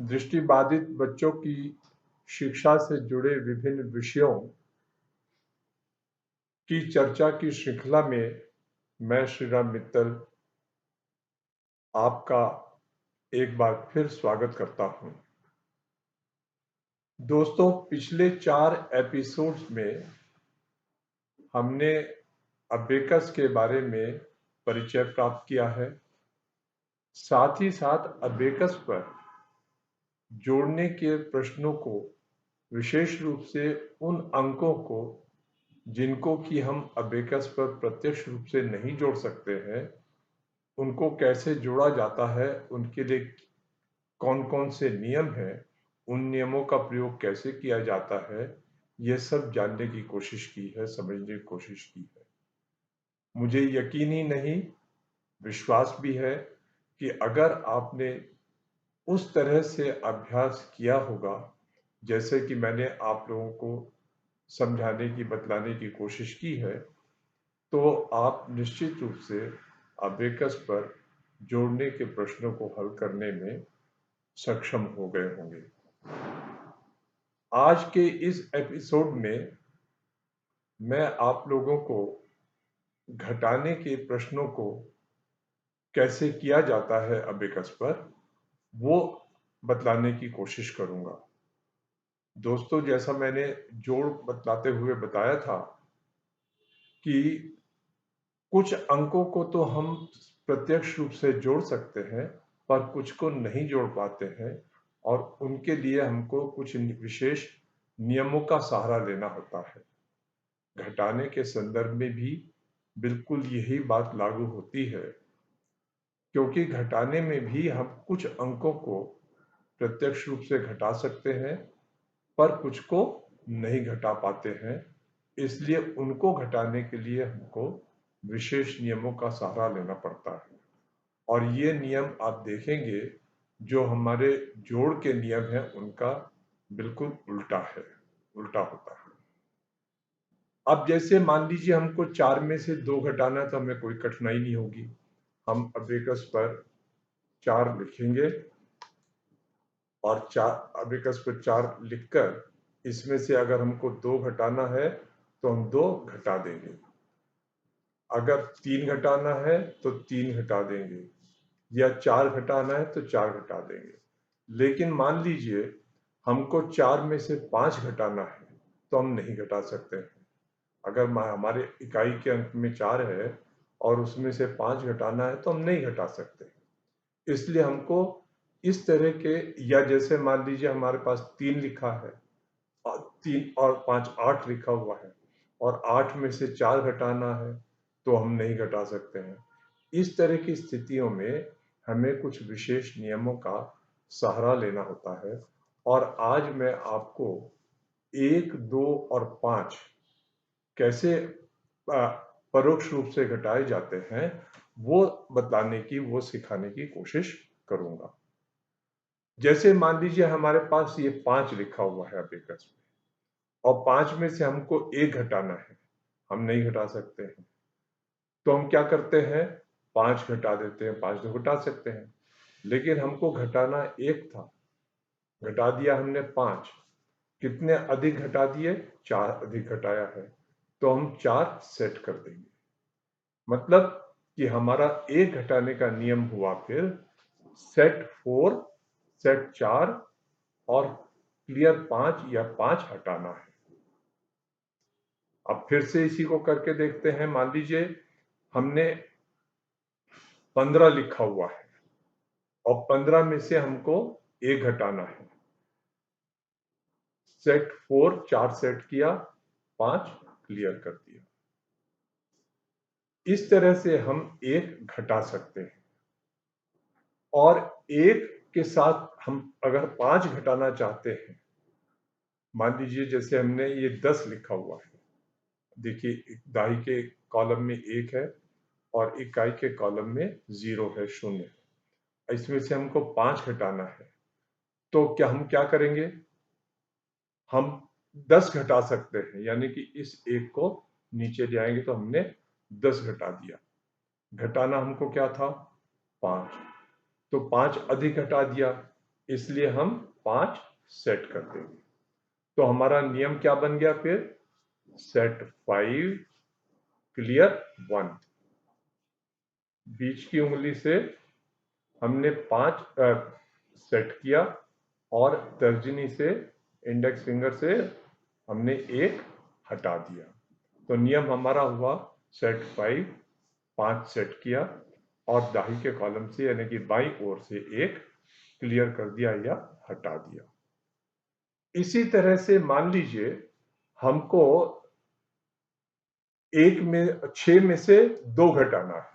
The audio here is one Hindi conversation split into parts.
दृष्टिबाधित बच्चों की शिक्षा से जुड़े विभिन्न विषयों की चर्चा की श्रृंखला में मैं श्रीराम मित्तल आपका एक बार फिर स्वागत करता हूं। दोस्तों, पिछले 4 एपिसोड्स में हमने अबेकस के बारे में परिचय प्राप्त किया है। साथ ही साथ अबेकस पर जोड़ने के प्रश्नों को, विशेष रूप से उन अंकों को जिनको कि हम अबेकस पर प्रत्यक्ष रूप से नहीं जोड़ सकते हैं, उनको कैसे जोड़ा जाता है, उनके लिए कौन-कौन से नियम हैं, उन नियमों का प्रयोग कैसे किया जाता है, ये सब जानने की कोशिश की है, समझने की कोशिश की है। मुझे यकीन ही नहीं, विश्वास भी है कि अगर आपने उस तरह से अभ्यास किया होगा, जैसे कि मैंने आप लोगों को समझाने की, बतलाने की कोशिश की है, तो आप निश्चित रूप से अबेकस पर जोड़ने के प्रश्नों को हल करने में सक्षम हो गए होंगे। आज के इस एपिसोड में मैं आप लोगों को घटाने के प्रश्नों को कैसे किया जाता है अबेकस पर, वो बतलाने की कोशिश करूंगा। दोस्तों, जैसा मैंने जोड़ बतलाते हुए बताया था कि कुछ अंकों को तो हम प्रत्यक्ष रूप से जोड़ सकते हैं, पर कुछ को नहीं जोड़ पाते हैं और उनके लिए हमको कुछ विशेष नियमों का सहारा लेना होता है। घटाने के संदर्भ में भी बिल्कुल यही बात लागू होती है, क्योंकि घटाने में भी हम कुछ अंकों को प्रत्यक्ष रूप से घटा सकते हैं, पर कुछ को नहीं घटा पाते हैं। इसलिए उनको घटाने के लिए हमको विशेष नियमों का सहारा लेना पड़ता है। और ये नियम आप देखेंगे, जो हमारे जोड़ के नियम हैं, उनका बिल्कुल उल्टा है, उल्टा होता है। अब जैसे मान लीजिए हमको 4 में से 2 घटाना, तो हमें कोई कठिनाई नहीं होगी। हम अबेकस पर 4 लिखेंगे और 4 अबेकस पर 4 लिखकर इसमें से अगर हमको 2 घटाना है तो हम 2 घटा देंगे। अगर 3 घटाना है तो 3 घटा देंगे, या 4 घटाना है तो 4 घटा देंगे। लेकिन मान लीजिए हमको 4 में से 5 घटाना है तो हम नहीं घटा सकते हैं। अगर हमारे इकाई के अंक में 4 है और उसमें से 5 घटाना है तो हम नहीं घटा सकते। इसलिए हमको इस तरह के, या जैसे मान लीजिए हमारे पास 3 लिखा है और 3 और 5 8 लिखा हुआ है और 8 में से 4 घटाना है तो हम नहीं घटा सकते हैं। इस तरह की स्थितियों में हमें कुछ विशेष नियमों का सहारा लेना होता है। और आज मैं आपको 1, 2 और 5 कैसे परोक्ष रूप से घटाए जाते हैं, वो बतलाने की, वो सिखाने की कोशिश करूंगा। जैसे मान लीजिए हमारे पास ये 5 लिखा हुआ है अबेकस में, और 5 में से हमको 1 घटाना है, हम नहीं घटा सकते हैं। तो हम क्या करते हैं, 5 घटा देते हैं। 5 तो घटा सकते हैं, लेकिन हमको घटाना 1 था, घटा दिया हमने 5। कितने अधिक घटा दिए, 4 अधिक घटाया है, तो हम 4 सेट कर देंगे। मतलब कि हमारा 1 घटाने का नियम हुआ फिर सेट 4, सेट 4 और क्लियर 5 या 5 हटाना है। अब फिर से इसी को करके देखते हैं। मान लीजिए हमने 15 लिखा हुआ है और 15 में से हमको 1 घटाना है। सेट 4 4 सेट किया, 5 क्लियर कर दिया। इस तरह से हम 1 घटा सकते हैं। और 1 के साथ हम अगर 5 घटाना चाहते हैं, मान लीजिए जैसे हमने ये 10 लिखा हुआ है, देखिए दाई के कॉलम में 1 है और इकाई के कॉलम में 0 है, 0 है। इसमें से हमको 5 घटाना है, तो क्या हम क्या करेंगे, हम 10 घटा सकते हैं। यानी कि इस 1 को नीचे ले आएंगे तो हमने 10 घटा दिया। घटाना हमको क्या था, 5, तो 5 अधिक घटा दिया। इसलिए हम 5 सेट कर देंगे। तो हमारा नियम क्या बन गया फिर? Set 5 clear 1। बीच की उंगली से हमने 5 सेट किया और तर्जनी से, इंडेक्स फिंगर से हमने 1 हटा दिया। तो नियम हमारा हुआ सेट 5, 5 सेट किया और दाहिने के कॉलम से यानी कि बाईं ओर से 1 क्लियर कर दिया या हटा दिया। इसी तरह से मान लीजिए हमको 6 में से 2 घटाना है।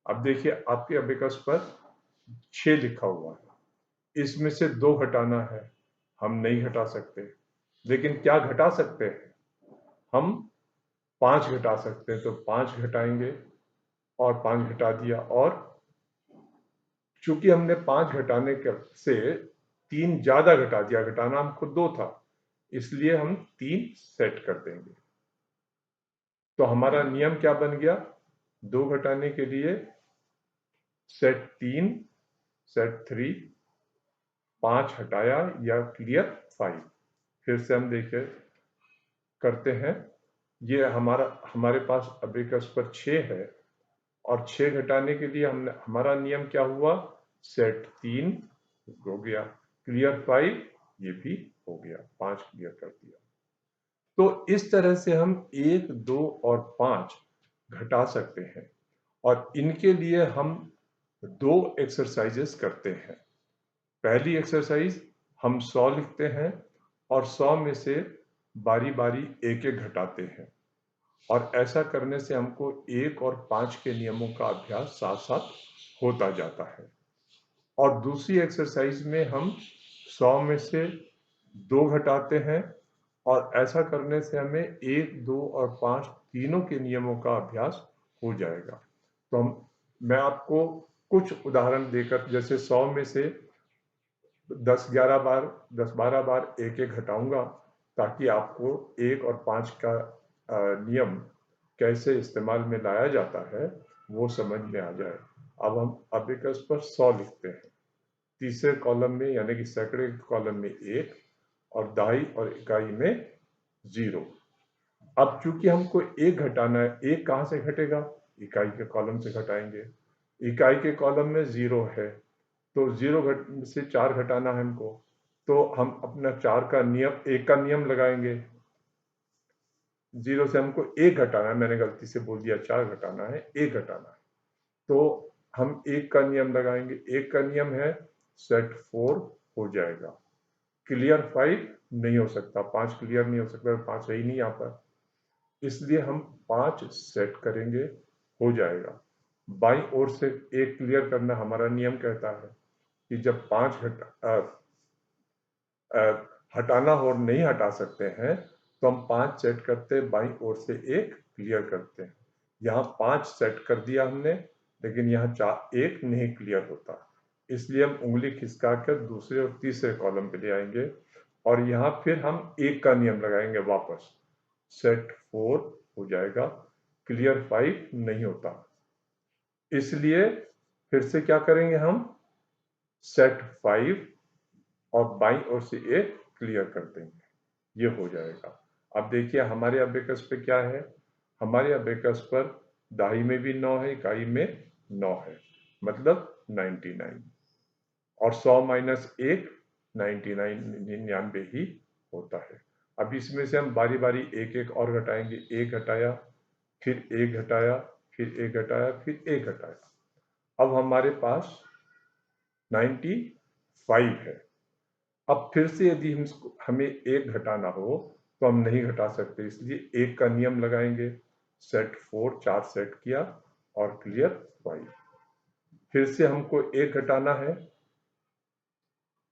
अब देखिए आपके अबेकस पर 6 लिखा हुआ है, इसमें से 2 घटाना है, हम नहीं घटा सकते। लेकिन क्या घटा सकते हैं? हम 5 घटा सकते हैं, तो 5 घटाएंगे और 5 घटा दिया। और चूंकि हमने 5 घटाने से 3 ज्यादा घटा दिया, घटाना हमको 2 था, इसलिए हम 3 सेट कर देंगे। तो हमारा नियम क्या बन गया? 2 घटाने के लिए सेट 3, सेट 3, 5 हटाया या क्लियर 5। फिर से हम देखिए करते हैं। ये हमारे पास अबेकस पर 6 है और 6 घटाने के लिए हमारा नियम क्या हुआ? सेट 3 हो गया, क्लियर 5 ये भी हो गया, 5 क्लियर कर दिया। तो इस तरह से हम 1, 2 और 5 घटा सकते हैं और इनके लिए हम 2 एक्सरसाइजेस करते हैं। पहली एक्सरसाइज हम 100 लिखते हैं और 100 में से बारी बारी एक एक घटाते हैं और ऐसा करने से हमको 1 और 5 के नियमों का अभ्यास साथ साथ होता जाता है। और दूसरी एक्सरसाइज में हम 100 में से 2 घटाते हैं और ऐसा करने से हमें 1, 2 और 5 तीनों के नियमों का अभ्यास हो जाएगा। तो मैं आपको कुछ उदाहरण देकर, जैसे 100 में से 10-11 बार, 10-12 बार एक एक घटाऊंगा ताकि आपको 1 और 5 का नियम कैसे इस्तेमाल में लाया जाता है वो समझ में आ जाए। अब हम अबेकस पर 100 लिखते हैं, तीसरे कॉलम में यानी कि सैकड़े कॉलम में 1 और दहाई और इकाई में 0। अब चूंकि हमको 1 घटाना है, 1 कहाँ से घटेगा? इकाई के कॉलम से घटाएंगे। इकाई के कॉलम में 0 है तो 0 से 4 घटाना है हमको, तो हम अपना 4 का नियम, 1 का नियम लगाएंगे। 0 से हमको 1 घटाना है, मैंने गलती से बोल दिया 4 घटाना है, 1 घटाना है, तो हम 1 का नियम लगाएंगे। 1 का नियम है सेट 4 हो जाएगा, क्लियर 5 नहीं हो सकता, 5 क्लियर नहीं हो सकता, 5 सही नहीं आता, इसलिए हम 5 सेट करेंगे, हो जाएगा। बाईं ओर से 1 क्लियर करना हमारा नियम कहता है कि जब 5 हटाना और नहीं हटा सकते हैं तो हम 5 सेट करते हैं, बाईं ओर से 1 क्लियर करते हैं। यहाँ 5 सेट कर दिया हमने, लेकिन यहाँ 1 नहीं क्लियर होता, इसलिए हम उंगली खिसका कर दूसरे और तीसरे कॉलम पे ले आएंगे और यहाँ फिर हम 1 का नियम लगाएंगे वापस, सेट 4 हो जाएगा, क्लियर 5 नहीं होता, इसलिए फिर से क्या करेंगे हम? सेट 5 और बाईं ओर से 1 क्लियर कर देंगे, ये हो जाएगा। अब देखिए हमारे अबेकस पे क्या है? हमारे अबेकस पर दाई में भी 9 है, इकाई में 9 है, मतलब 99, और 100 माइनस 1 99 ही होता है। अब इसमें से हम बारी बारी एक एक और घटाएंगे। 1 घटाया, फिर 1 घटाया, फिर 1 घटाया, फिर 1 घटाया, अब हमारे पास 95 है। अब फिर से यदि हमें 1 घटाना हो तो हम नहीं घटा सकते, इसलिए 1 का नियम लगाएंगे, सेट 4 4 सेट किया और क्लियर 5। फिर से हमको 1 घटाना है,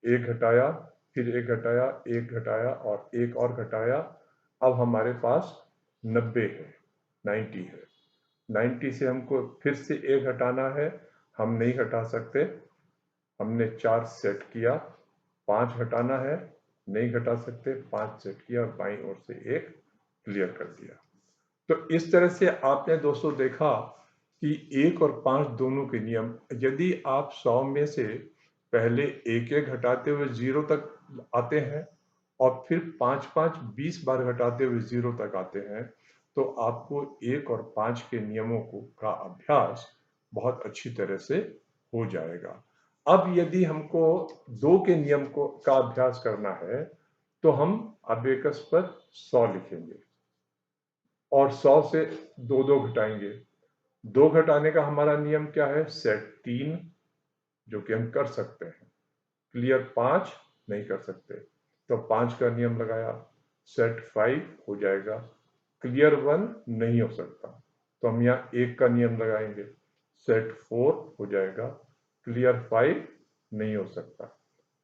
1 घटाया, फिर 1 घटाया, 1 घटाया और 1 और घटाया, अब हमारे पास 90 है, 90 है। 90 से हमको फिर से 1 घटाना है, हम नहीं घटा सकते, हमने 4 सेट किया, 5 घटाना है, नहीं घटा सकते, 5 सेट किया और बाईं ओर से 1 क्लियर कर दिया। तो इस तरह से आपने दोस्तों देखा कि 1 और 5 दोनों के नियम, यदि आप 100 में से पहले एक एक घटाते हुए 0 तक आते हैं और फिर 5-5 20 बार घटाते हुए 0 तक आते हैं, तो आपको 1 और 5 के नियमों का अभ्यास बहुत अच्छी तरह से हो जाएगा। अब यदि हमको 2 के नियम का अभ्यास करना है, तो हम अबेकस पर 100 लिखेंगे और 100 से 2 घटाएंगे। 2 घटाने का हमारा नियम क्या है? सेट 3, जो कि हम कर सकते हैं। क्लियर 5 नहीं कर सकते, तो 5 का नियम लगाया। सेट 5 हो जाएगा। क्लियर 1 नहीं हो सकता, तो हम यहाँ 1 का नियम लगाएंगे। सेट 4 हो जाएगा। क्लियर 5 नहीं हो सकता,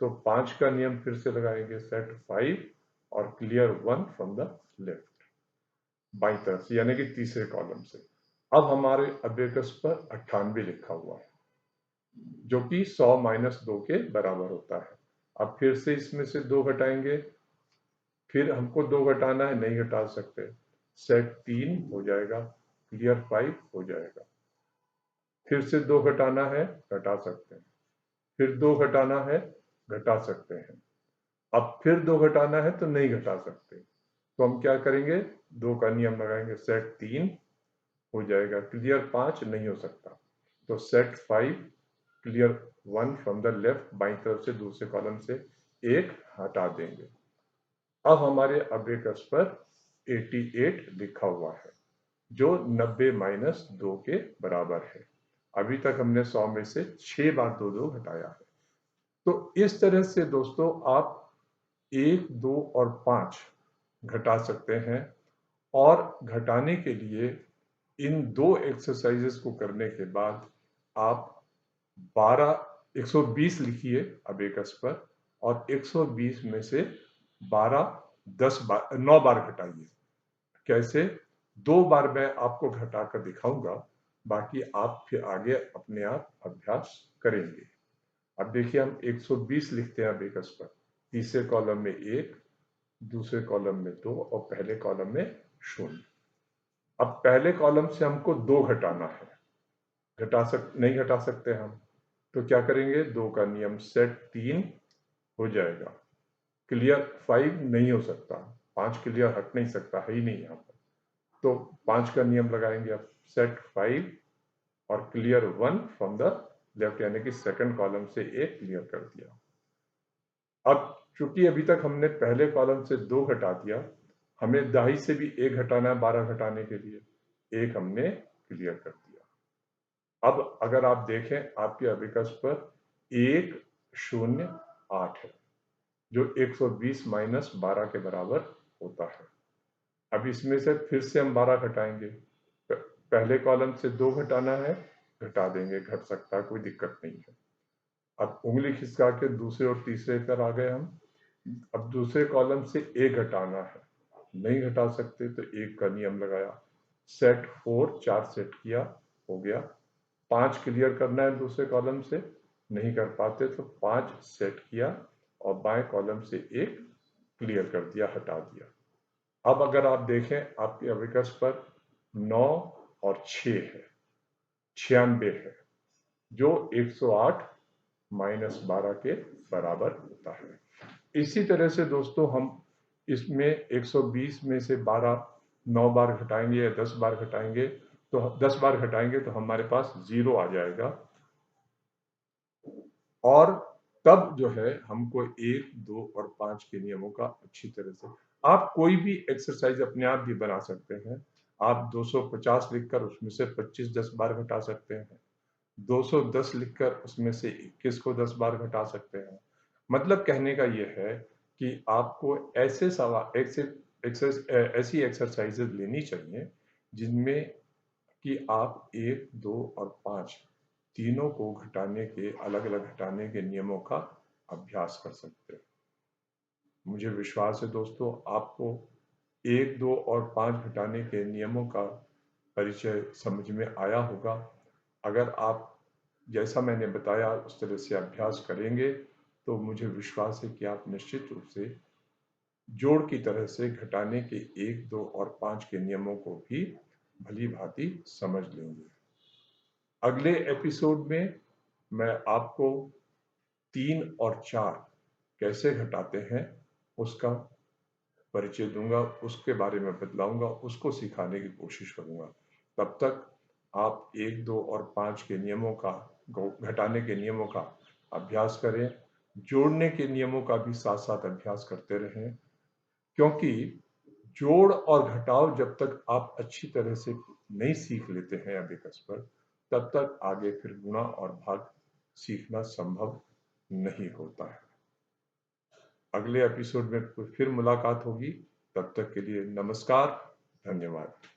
तो 5 का नियम फिर से लगाएंगे। सेट 5 और clear 1 from the left, by तरफ से, यानी कि तीसरे कॉलम से। अब हमारे अबेकस पर 98 लिखा हुआ है, जो कि 100 माइनस 2 के बराबर होता है। अब फिर से इसमें से 2 घटाएंगे, फिर हमको 2 घटाना है, नहीं घटा सकते। सेट 3 हो जाएगा। क्लियर 5 हो जाएगा। फिर से 2 घटाना है, घटा सकते हैं। फिर 2 घटाना है, घटा सकते हैं। अब फिर 2 घटाना है तो नहीं घटा सकते, तो हम क्या करेंगे? 2 का नियम लगाएंगे। सेट 3 हो जाएगा। क्लियर 5 नहीं हो सकता, तो set 5 clear 1 from the left, by तरफ से दूसरे कॉलम से 1 हटा देंगे। अब हमारे अबेकस पर 88 लिखा हुआ है, जो 90 माइनस 2 के बराबर है। अभी तक हमने 100 में से 6 बार 2 घटाया है। तो इस तरह से दोस्तों आप 1, 2 और 5 घटा सकते हैं। और घटाने के लिए इन 2 एक्सरसाइजेस को करने के बाद आप 120 लिखिए अबेकस पर, और 120 में से 12 10 बार 9 बार घटाइए। कैसे? 2 बार मैं आपको घटा कर दिखाऊंगा, बाकी आप फिर आगे अपने आप अभ्यास करेंगे। अब देखिए, हम 120 लिखते हैं अबेकस पर। तीसरे कॉलम में 1, दूसरे कॉलम में 2 और पहले कॉलम में 0। अब पहले कॉलम से हमको 2 घटाना है, नहीं घटा सकते हम, तो क्या करेंगे? 2 का नियम। सेट 3 हो जाएगा। क्लियर 5 नहीं हो सकता, 5 क्लियर हट नहीं सकता, है ही नहीं यहाँ पर, तो 5 का नियम लगाएंगे। अब सेट 5 और क्लियर 1 फ्रॉम द लेफ्ट, यानी कि सेकंड कॉलम से 1 क्लियर कर दिया। अब चूंकि अभी तक हमने पहले कॉलम से 2 घटा दिया, हमें दाही से भी 1 घटाना है 12 घटाने के लिए। 1 हमने क्लियर कर दिया। अब अगर आप देखें आपके अबेकस पर 108 है, जो 120 माइनस 12 के बराबर होता है। अब इसमें से फिर से हम 12 घटाएंगे। पहले कॉलम से 2 घटाना है, घटा देंगे, घट सकता है, कोई दिक्कत नहीं है। अब उंगली खिसका के दूसरे और तीसरे पर आ गए हम। अब दूसरे कॉलम से 1 घटाना है, नहीं घटा सकते, तो 1 का नियम लगाया। सेट 4 4 सेट किया, हो गया। 5 क्लियर करना है दूसरे कॉलम से, नहीं कर पाते तो 5 सेट किया और बाएं कॉलम से 1 क्लियर कर दिया, हटा दिया। अब अगर आप देखें आपके अबेकस पर 9 और 6 है, 96 है, जो 108 माइनस 12 के बराबर होता है। इसी तरह से दोस्तों हम इसमें 120 में से 12 9 बार घटाएंगे या 10 बार घटाएंगे, तो 10 बार घटाएंगे तो हमारे पास 0 आ जाएगा। और तब जो है हमको 1, 2 और 5 के नियमों का अच्छी तरह से, आप कोई भी एक्सरसाइज अपने आप भी बना सकते हैं। आप 250 लिखकर उसमें से 25 10 बार घटा सकते हैं। 210 लिखकर उसमें से 21 को 10 बार घटा सकते हैं। मतलब कहने का ये है कि आपको ऐसे सवाल ऐसी एक्सरसाइजेज लेनी चाहिए जिनमें कि आप 1, 2 और 5 तीनों को घटाने के, अलग अलग घटाने के नियमों का अभ्यास कर सकते हैं। मुझे विश्वास है दोस्तों आपको 1, 2 और 5 घटाने के नियमों का परिचय समझ में आया होगा। अगर आप जैसा मैंने बताया उस तरह से अभ्यास करेंगे तो मुझे विश्वास है कि आप निश्चित रूप से जोड़ की तरह से घटाने के 1, 2 और 5 के नियमों को भी भली भांति समझ लेंगे। अगले एपिसोड में मैं आपको 3 और 4 कैसे घटाते हैं उसका परिचय दूंगा, उसके बारे में बतलाऊंगा, उसको सिखाने की कोशिश करूंगा। तब तक आप 1, 2 और 5 के नियमों का, घटाने के नियमों का अभ्यास करें, जोड़ने के नियमों का भी साथ साथ अभ्यास करते रहें, क्योंकि जोड़ और घटाव जब तक आप अच्छी तरह से नहीं सीख लेते हैं अबेकस पर, तब तक आगे फिर गुणा और भाग सीखना संभव नहीं होता है। अगले एपिसोड में फिर मुलाकात होगी। तब तक के लिए नमस्कार, धन्यवाद।